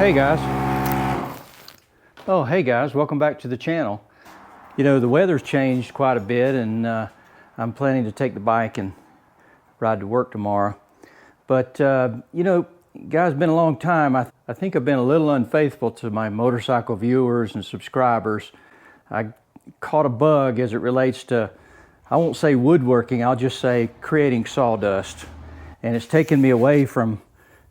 Hey guys. Oh, hey guys, welcome back to the channel. You know, the weather's changed quite a bit, and I'm planning to take the bike and ride to work tomorrow. But, you know, guys, it's been a long time. I think I've been a little unfaithful to my motorcycle viewers and subscribers. I caught a bug as it relates to, I won't say woodworking, I'll just say creating sawdust. And it's taken me away from,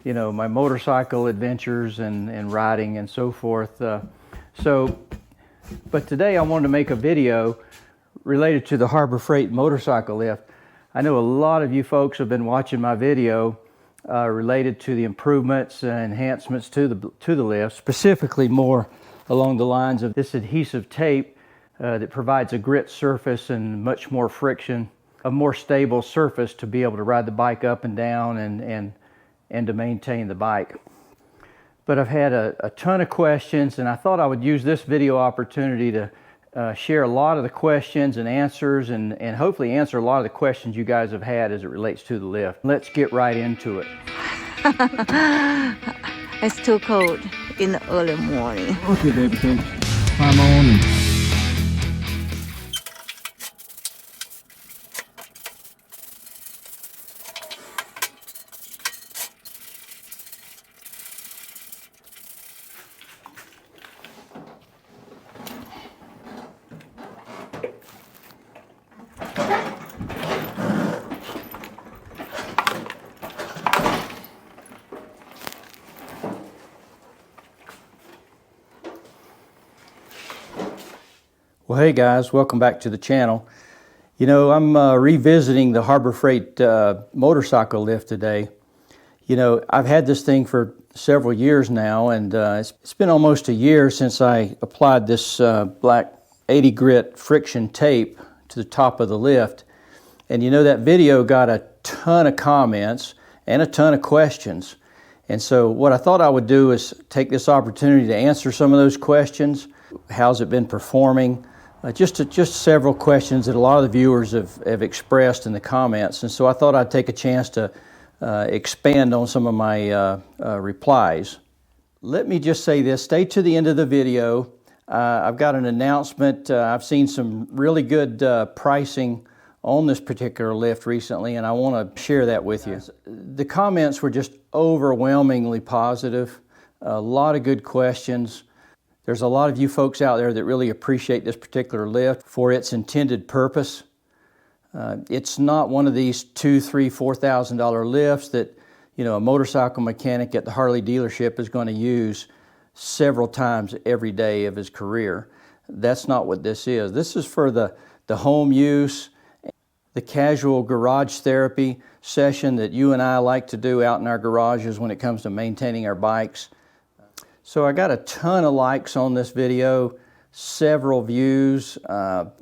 you know, my motorcycle adventures and riding and so forth. But today I wanted to make a video related to the Harbor Freight motorcycle lift. I know a lot of you folks have been watching my video related to the improvements and enhancements to the lift, specifically more along the lines of this adhesive tape that provides a grit surface and much more friction, a more stable surface to be able to ride the bike up and down and to maintain the bike. But I've had a ton of questions, and I thought I would use this video opportunity to share a lot of the questions and answers and hopefully answer a lot of the questions you guys have had as it relates to the lift. Let's get right into it. It's too cold in the early morning. Okay, baby, thanks. Climb on. Well, hey guys, welcome back to the channel. You know, I'm revisiting the Harbor Freight motorcycle lift today. You know, I've had this thing for several years now, and it's been almost a year since I applied this black 80 grit friction tape to the top of the lift. And you know, that video got a ton of comments and a ton of questions. And so what I thought I would do is take this opportunity to answer some of those questions. How's it been performing? Just several questions that a lot of the viewers have expressed in the comments, and so I thought I'd take a chance to expand on some of my replies. Let me just say this, stay to the end of the video. I've got an announcement. I've seen some really good pricing on this particular lift recently, and I want to share that with you. The comments were just overwhelmingly positive, a lot of good questions. There's a lot of you folks out there that really appreciate this particular lift for its intended purpose. It's not one of these $2,000, $3,000, $4,000 lifts that, you know, a motorcycle mechanic at the Harley dealership is going to use several times every day of his career. That's not what this is. This is for the home use, the casual garage therapy session that you and I like to do out in our garages when it comes to maintaining our bikes. So I got a ton of likes on this video, several views.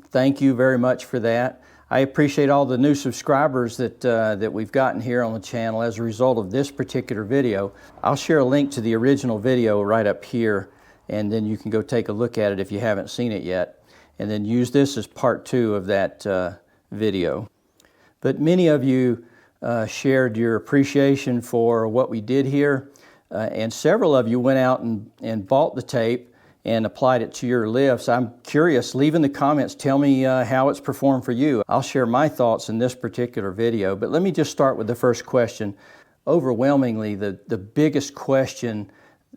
Thank you very much for that. I appreciate all the new subscribers that we've gotten here on the channel as a result of this particular video. I'll share a link to the original video right up here, and then you can go take a look at it if you haven't seen it yet, and then use this as part 2 of that video. But many of you shared your appreciation for what we did here. And several of you went out and bought the tape and applied it to your lifts. I'm curious, leave in the comments, tell me how it's performed for you. I'll share my thoughts in this particular video, but let me just start with the first question. Overwhelmingly, the biggest question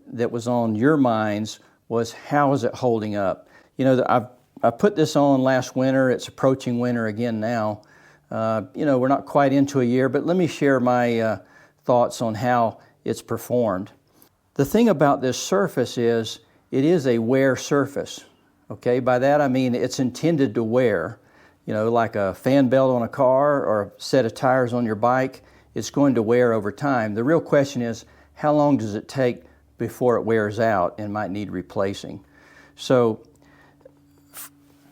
that was on your minds was, how is it holding up? You know, I put this on last winter. It's approaching winter again now. You know, we're not quite into a year, but let me share my thoughts on how it's performed. The thing about this surface is it is a wear surface. Okay, by that I mean it's intended to wear. You know, like a fan belt on a car or a set of tires on your bike, it's going to wear over time. The real question is, how long does it take before it wears out and might need replacing? So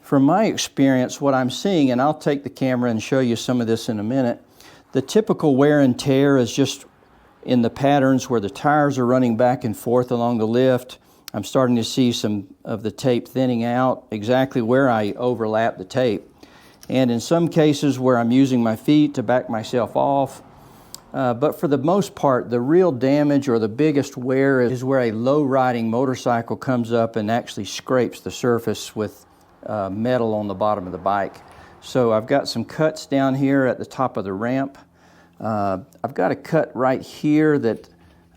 from my experience, what I'm seeing, and I'll take the camera and show you some of this in a minute, the typical wear and tear is just in the patterns where the tires are running back and forth along the lift. I'm starting to see some of the tape thinning out exactly where I overlap the tape. And in some cases where I'm using my feet to back myself off, But for the most part, the real damage or the biggest wear is where a low-riding motorcycle comes up and actually scrapes the surface with metal on the bottom of the bike. So I've got some cuts down here at the top of the ramp. I've got a cut right here that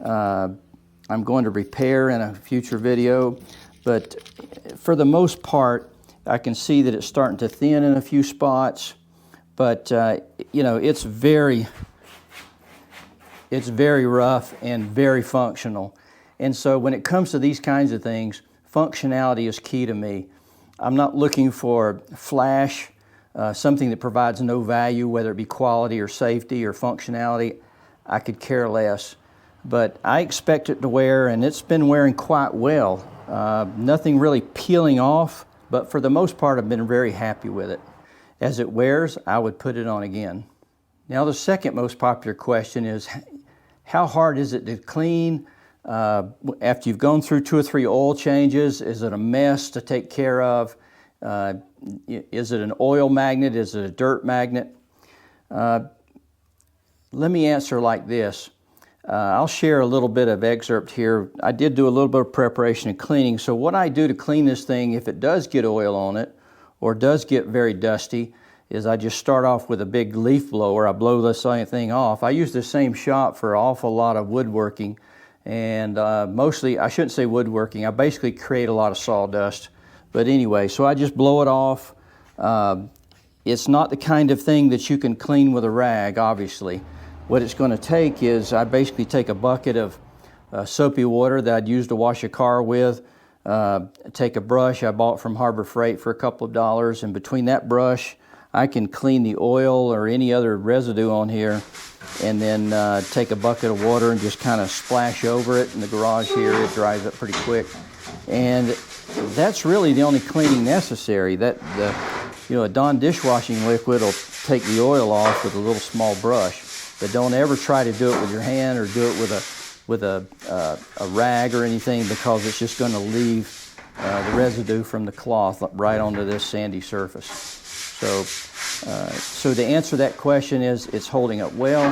I'm going to repair in a future video. But for the most part, I can see that it's starting to thin in a few spots. But, you know, it's very rough and very functional. And so when it comes to these kinds of things, functionality is key to me. I'm not looking for flash, something that provides no value, whether it be quality or safety or functionality. I could care less. But I expect it to wear, and it's been wearing quite well. Nothing really peeling off, but for the most part, I've been very happy with it. As it wears, I would put it on again. Now, the second most popular question is, how hard is it to clean? After you've gone through 2 or 3 oil changes, is it a mess to take care of? Is it an oil magnet? Is it a dirt magnet? Let me answer like this. I'll share a little bit of excerpt here. I did do a little bit of preparation and cleaning. So what I do to clean this thing, if it does get oil on it or does get very dusty, is I just start off with a big leaf blower. I blow this thing off. I use the same shop for an awful lot of woodworking, and mostly, I shouldn't say woodworking, I basically create a lot of sawdust. But anyway, so I just blow it off. It's not the kind of thing that you can clean with a rag, obviously. What it's going to take is, I basically take a bucket of soapy water that I'd use to wash a car with, take a brush I bought from Harbor Freight for a couple of dollars, and between that brush, I can clean the oil or any other residue on here, and then take a bucket of water and just kind of splash over it in the garage here. It dries up pretty quick. And that's really the only cleaning necessary. A Dawn dishwashing liquid will take the oil off with a little small brush. But don't ever try to do it with your hand or do it with a rag or anything, because it's just going to leave the residue from the cloth right onto this sandy surface. So to answer that question is, it's holding up well.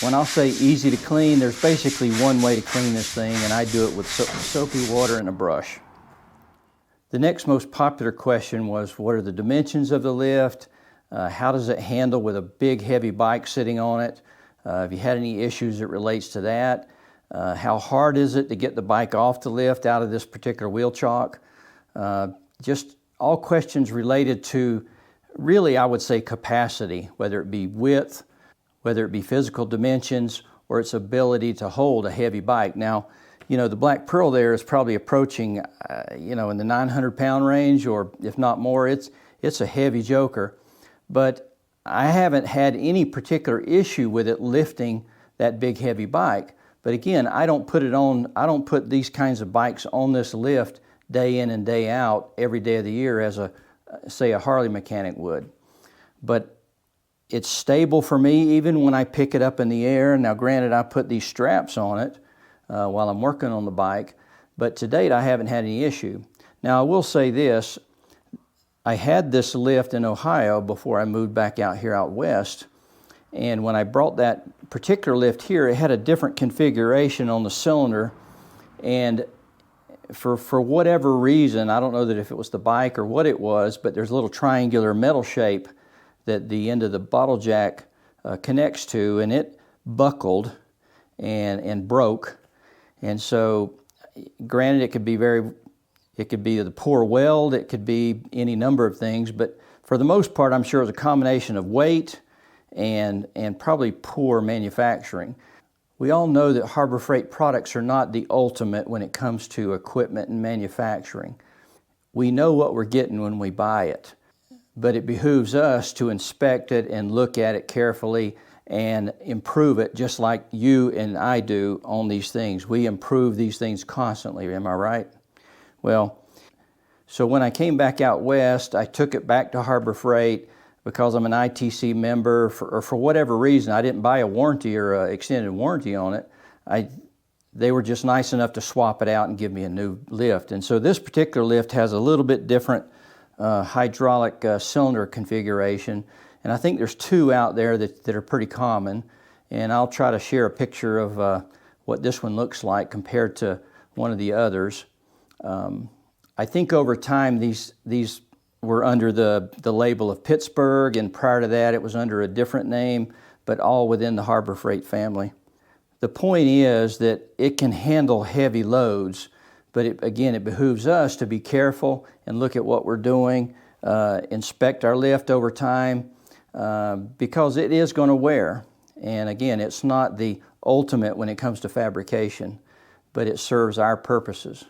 When I'll say easy to clean, there's basically one way to clean this thing, and I do it with soapy water and a brush. The next most popular question was, what are the dimensions of the lift? How does it handle with a big heavy bike sitting on it? Have you had any issues that relates to that? How hard is it to get the bike off the lift out of this particular wheel chock? Just all questions related to, really, I would say capacity, whether it be width, whether it be physical dimensions, or its ability to hold a heavy bike. Now, you know, the Black Pearl there is probably approaching, in the 900-pound range, or if not more. It's a heavy joker. But I haven't had any particular issue with it lifting that big heavy bike. But again, I don't put these kinds of bikes on this lift day in and day out every day of the year as say a Harley mechanic would. But it's stable for me even when I pick it up in the air. Now granted, I put these straps on it while I'm working on the bike, but to date I haven't had any issue. Now I will say this, I had this lift in Ohio before I moved back out here out west, and when I brought that particular lift here, it had a different configuration on the cylinder, and for whatever reason, I don't know that if it was the bike or what it was, but there's a little triangular metal shape that the end of the bottle jack connects to, and it buckled and broke. And so, granted, it could be the poor weld, it could be any number of things, but for the most part, I'm sure it was a combination of weight and probably poor manufacturing. We all know that Harbor Freight products are not the ultimate when it comes to equipment and manufacturing. We know what we're getting when we buy it, but it behooves us to inspect it and look at it carefully and improve it, just like you and I do on these things. We improve these things constantly, am I right? Well, so when I came back out west, I took it back to Harbor Freight because I'm an ITC member, or for whatever reason. I didn't buy a warranty or an extended warranty on it. They were just nice enough to swap it out and give me a new lift. And so this particular lift has a little bit different hydraulic cylinder configuration. And I think there's 2 out there that are pretty common. and I'll try to share a picture of what this one looks like compared to one of the others. I think over time these were under the label of Pittsburgh, and prior to that it was under a different name, but all within the Harbor Freight family. The point is that it can handle heavy loads, but again, it behooves us to be careful and look at what we're doing, inspect our lift over time, because it is going to wear. And again, it's not the ultimate when it comes to fabrication, but it serves our purposes.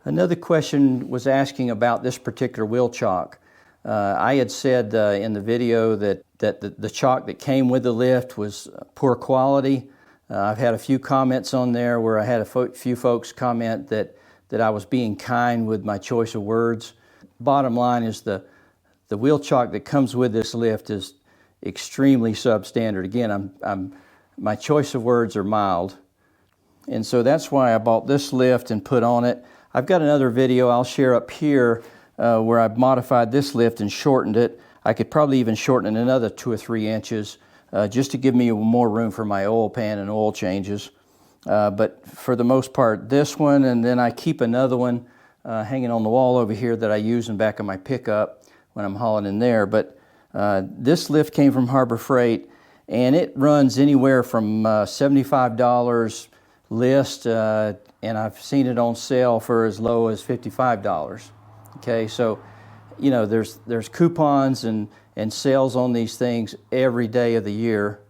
Another question was asking about this particular wheel chock. I had said in the video that the chock that came with the lift was poor quality. I've had a few comments on there where I had a few folks comment that I was being kind with my choice of words. Bottom line is the wheel chock that comes with this lift is extremely substandard. Again, my choice of words are mild. And so that's why I bought this lift and put on it. I've got another video I'll share up here where I've modified this lift and shortened it. I could probably even shorten it another 2 or 3 inches just to give me more room for my oil pan and oil changes. But for the most part, this one, and then I keep another one hanging on the wall over here that I use in back of my pickup when I'm hauling in there. But this lift came from Harbor Freight, and it runs anywhere from $75 list, and I've seen it on sale for as low as $55. Okay, so you know there's coupons and sales on these things every day of the year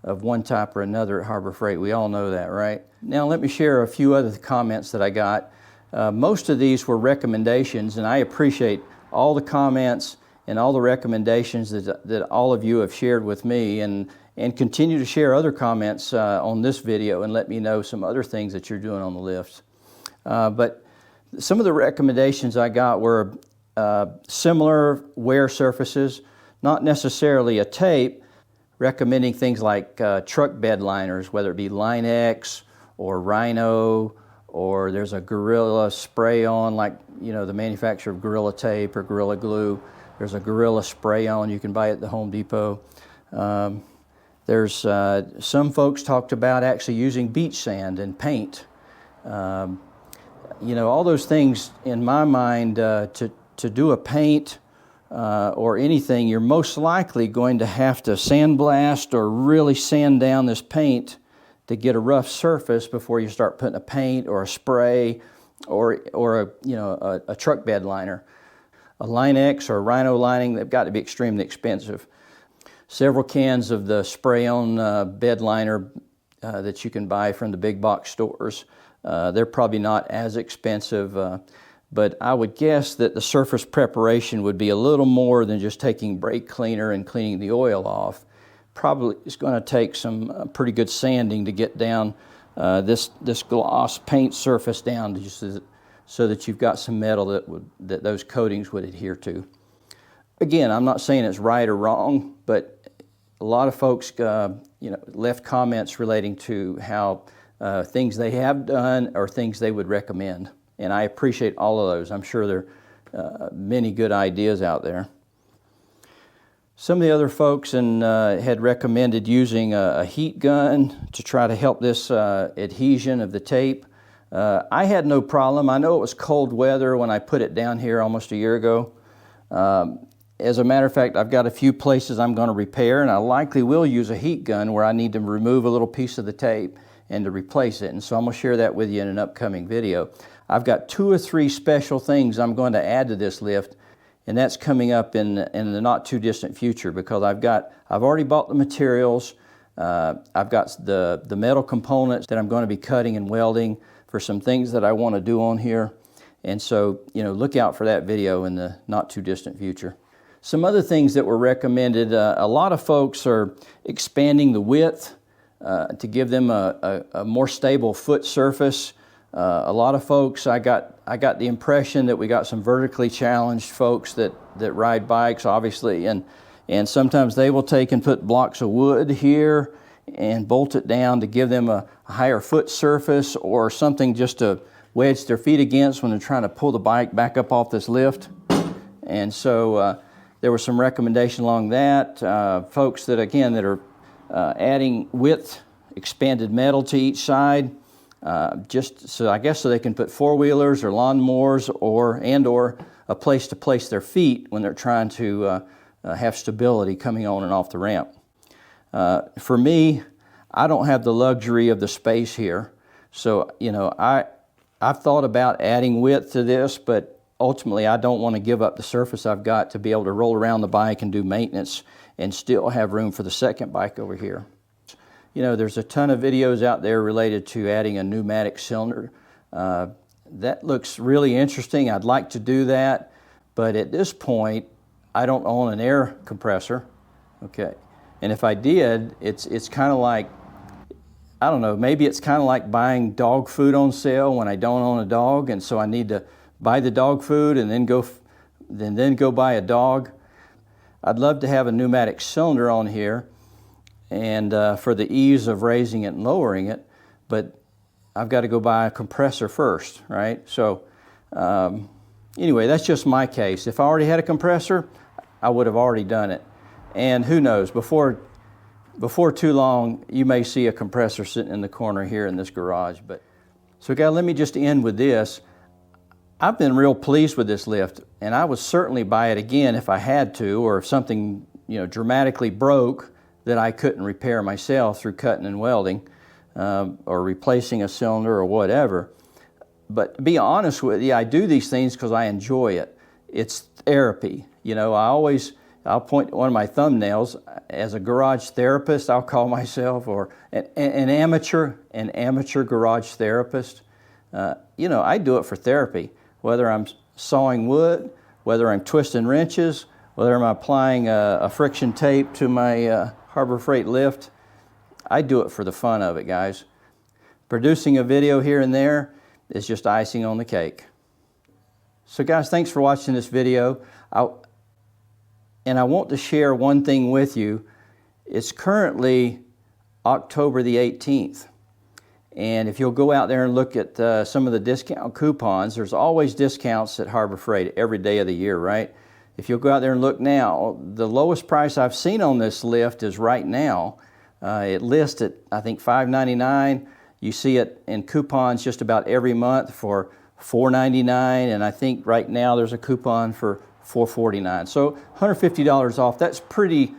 of one type or another at Harbor Freight. We all know that, right? Now let me share a few other comments that I got. Most of these were recommendations, and I appreciate all the comments and all the recommendations that all of you have shared with me, and continue to share other comments on this video and let me know some other things that you're doing on the lifts. But some of the recommendations I got were similar wear surfaces, not necessarily a tape, recommending things like truck bed liners, whether it be Line X or Rhino, or there's a Gorilla spray-on, like the manufacturer of Gorilla Tape or Gorilla Glue. There's a Gorilla spray-on you can buy at the Home Depot. There's some folks talked about actually using beach sand and paint. All those things in my mind, to do a paint or anything, you're most likely going to have to sandblast or really sand down this paint to get a rough surface before you start putting a paint or a spray or a truck bed liner. A Line X or a Rhino lining, they've got to be extremely expensive. Several cans of the spray-on bed liner that you can buy from the big box stores. They're probably not as expensive, but I would guess that the surface preparation would be a little more than just taking brake cleaner and cleaning the oil off. Probably it's going to take some pretty good sanding to get down this gloss paint surface down just so that you've got some metal that those coatings would adhere to. Again, I'm not saying it's right or wrong, but a lot of folks left comments relating to how things they have done or things they would recommend. And I appreciate all of those. I'm sure there are many good ideas out there. Some of the other folks had recommended using a heat gun to try to help this adhesion of the tape. I had no problem. I know it was cold weather when I put it down here almost a year ago. As a matter of fact, I've got a few places I'm going to repair, and I likely will use a heat gun where I need to remove a little piece of the tape and to replace it. And so I'm going to share that with you in an upcoming video. I've got 2 or 3 special things I'm going to add to this lift, and that's coming up in the not too distant future, because I've already bought the materials. I've got the metal components that I'm going to be cutting and welding for some things that I want to do on here. And so, look out for that video in the not too distant future. Some other things that were recommended, a lot of folks are expanding the width to give them a more stable foot surface. A lot of folks, I got the impression that we got some vertically challenged folks that ride bikes, obviously, and sometimes they will take and put blocks of wood here and bolt it down to give them a higher foot surface, or something just to wedge their feet against when they're trying to pull the bike back up off this lift. And so there was some recommendation along that. Folks that are adding width, expanded metal to each side, just so I guess so they can put four-wheelers or lawnmowers or a place to place their feet when they're trying to have stability coming on and off the ramp. For me, I don't have the luxury of the space here, so I've thought about adding width to this, but ultimately I don't want to give up the surface I've got to be able to roll around the bike and do maintenance and still have room for the second bike over here. There's a ton of videos out there related to adding a pneumatic cylinder. That looks really interesting. I'd like to do that, but at this point, I don't own an air compressor, okay? And if I did, it's kind of like, I don't know, maybe it's kind of like buying dog food on sale when I don't own a dog, and so I need to buy the dog food and then go buy a dog. I'd love to have a pneumatic cylinder on here, and for the ease of raising it and lowering it, but I've got to go buy a compressor first, right? So anyway, that's just my case. If I already had a compressor, I would have already done it. And who knows, before too long, you may see a compressor sitting in the corner here in this garage. So guys, let me just end with this. I've been real pleased with this lift, and I would certainly buy it again if I had to, or if something dramatically broke that I couldn't repair myself through cutting and welding, or replacing a cylinder or whatever. But to be honest with you, I do these things because I enjoy it. It's therapy. I'll point to one of my thumbnails as a garage therapist, I'll call myself, or an amateur garage therapist. I do it for therapy, whether I'm sawing wood, whether I'm twisting wrenches, whether I'm applying a friction tape to my Harbor Freight lift. I do it for the fun of it, guys. Producing a video here and there is just icing on the cake. So guys, thanks for watching this video. And I want to share one thing with you. It's currently October the 18th. And if you'll go out there and look at some of the discount coupons, there's always discounts at Harbor Freight every day of the year, right? If you'll go out there and look now, the lowest price I've seen on this lift is right now. It lists at, I think, $5.99. You see it in coupons just about every month for $4.99, and I think right now there's a coupon for $4.49. So $150 off. That's pretty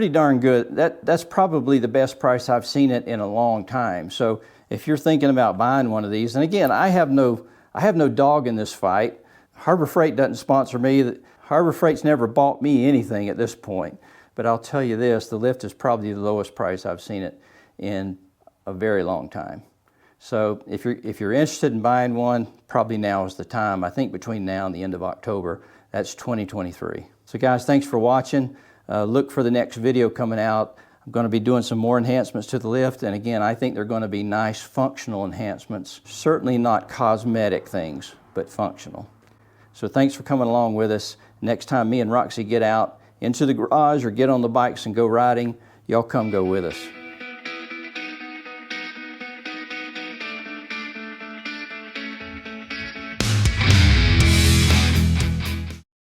darn good. That's probably the best price I've seen it in a long time. So if you're thinking about buying one of these, and again, I have no dog in this fight. Harbor Freight doesn't sponsor me. Harbor Freight's never bought me anything at this point. But I'll tell you this, the lift is probably the lowest price I've seen it in a very long time. So if you're interested in buying one, probably now is the time. I think between now and the end of October, that's 2023. So guys, thanks for watching. Look for the next video coming out. I'm going to be doing some more enhancements to the lift, and again, I think they're going to be nice functional enhancements. Certainly not cosmetic things, but functional. So thanks for coming along with us. Next time me and Roxy get out into the garage or get on the bikes and go riding, y'all come go with us.